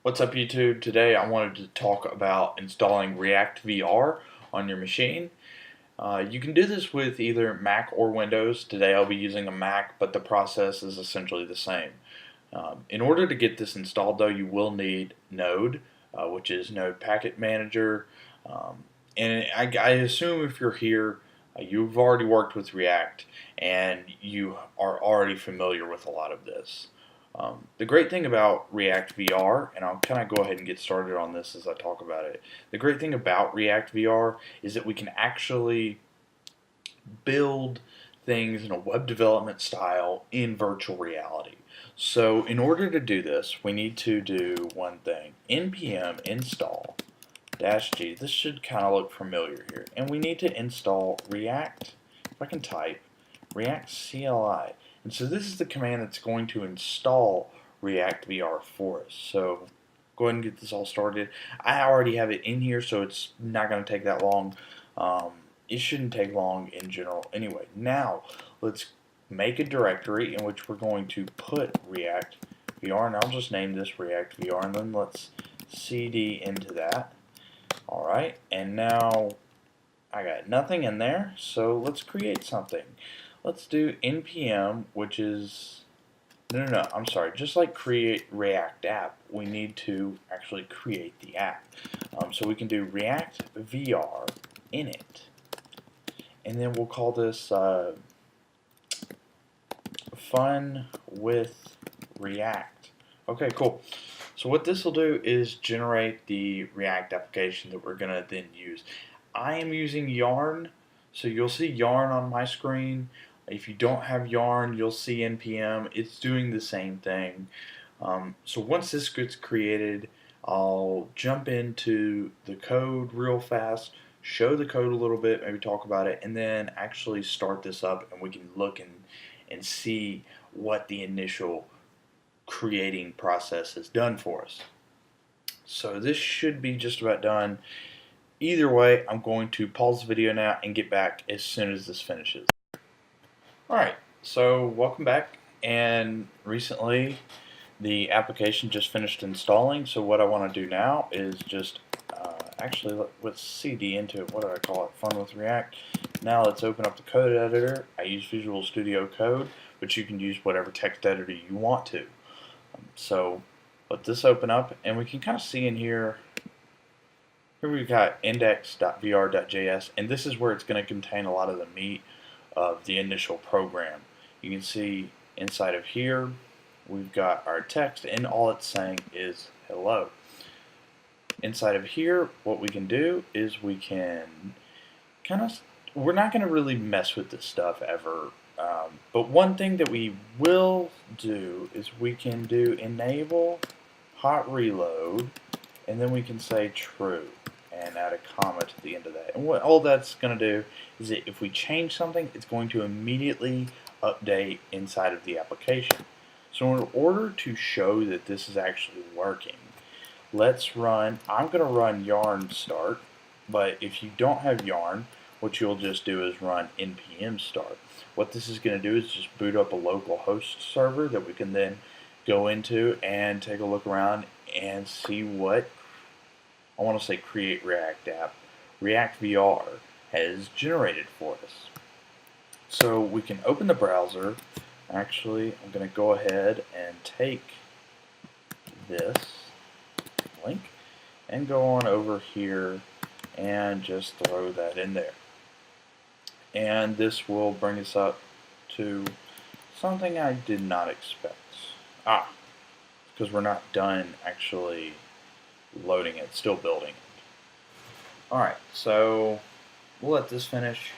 What's up, YouTube? Today I wanted to talk about installing ReactVR on your machine. You can do this with either Mac or Windows. Today I'll be using a Mac, but the process is essentially the same. In order to get this installed, though, you will need Node, which is Node Packet Manager. And I assume if you're here, you've already worked with React and you are already familiar with a lot of this. The great thing about React VR, and I'll kind of go ahead and get started on this as I talk about it. The great thing about React VR is that we can actually build things in a web development style in virtual reality. So in order to do this, we need to do one thing: npm install -g. This should kind of look familiar here. And we need to install React, if I can type, React CLI. And so this is the command that's going to install React VR for us. So go ahead and get this all started. I already have it in here, so it's not going to take that long. It shouldn't take long in general anyway. Now, let's make a directory in which we're going to put React VR, and I'll just name this React VR, and then let's cd into that. Alright, and now I got nothing in there, so let's create something. Let's do npm, which is, no, I'm sorry, just like create React app, we need to actually create the app. So we can do React VR init, and then we'll call this fun with React. Okay, cool. So what this will do is generate the React application that we're going to then use. I am using Yarn, so you'll see Yarn on my screen. If you don't have Yarn, you'll see npm. It's doing the same thing. So once this gets created, I'll jump into the code real fast, show the code a little bit, maybe talk about it, and then actually start this up, and we can look and see what the initial creating process has done for us. So this should be just about done. Either way, I'm going to pause the video now and get back as soon as this finishes. Alright, so welcome back, and recently the application just finished installing, so what I want to do now is just actually let's cd into it. What do I call it? Fun with React. Now let's open up the code editor. I use Visual Studio Code, but you can use whatever text editor you want to. So let this open up, and we can kind of see in here we've got index.vr.js, and this is where it's going to contain a lot of the meat of the initial program. You can see inside of here we've got our text, and all it's saying is hello. Inside of here, what we can do is we can we're not going to really mess with this stuff ever. But one thing that we will do is we can do enable hot reload, and then we can say true and add a comma to the end of that. And what all that's going to do is that if we change something, it's going to immediately update inside of the application. So in order to show that this is actually working, let's run, I'm going to run yarn start, but if you don't have yarn, what you'll just do is run npm start. What this is going to do is just boot up a local host server that we can then go into and take a look around and see what, I want to say create React app, React VR has generated for us. So we can open the browser. Actually, I'm going to go ahead and take this link and go on over here and just throw that in there. And this will bring us up to something I did not expect. Because we're not done actually loading it, still building it. Alright, so we'll let this finish,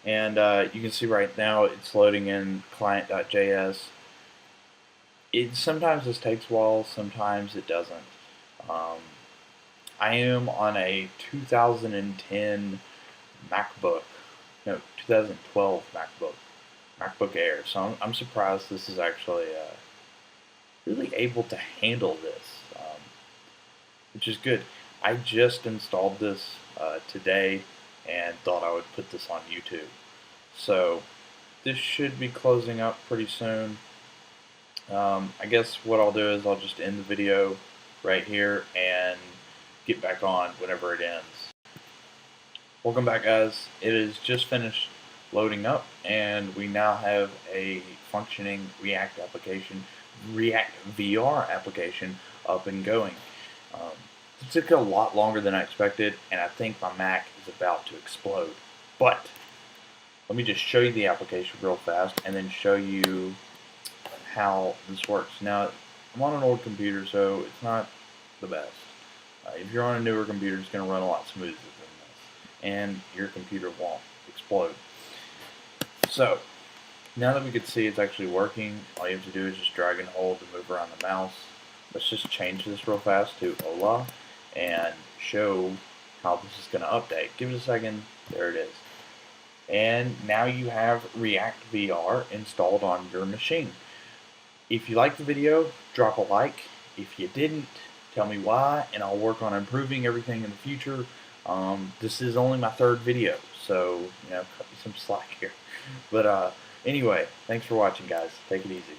and you can see right now it's loading in client.js. Sometimes this takes a while, sometimes it doesn't. I am on a 2010 MacBook, no, 2012 MacBook Air, so I'm surprised this is actually really able to handle this, which is good. I just installed this today and thought I would put this on YouTube. So this should be closing up pretty soon. I guess what I'll do is I'll just end the video right here and get back on whenever it ends. Welcome back, guys. It is just finished loading up, and we now have a functioning React application, ReactVR application, up and going. It took a lot longer than I expected, and I think my Mac is about to explode. But let me just show you the application real fast, and then show you how this works. Now, I'm on an old computer, so it's not the best. If you're on a newer computer, it's going to run a lot smoother than this, and your computer won't explode. So, now that we can see it's actually working, all you have to do is just drag and hold to move around the mouse. Let's just change this real fast to Hola and show how this is going to update. Give it a second. There it is. And now you have ReactVR installed on your machine. If you liked the video, drop a like. If you didn't, tell me why, and I'll work on improving everything in the future. This is only my third video, so cut me some slack here. But anyway, thanks for watching, guys. Take it easy.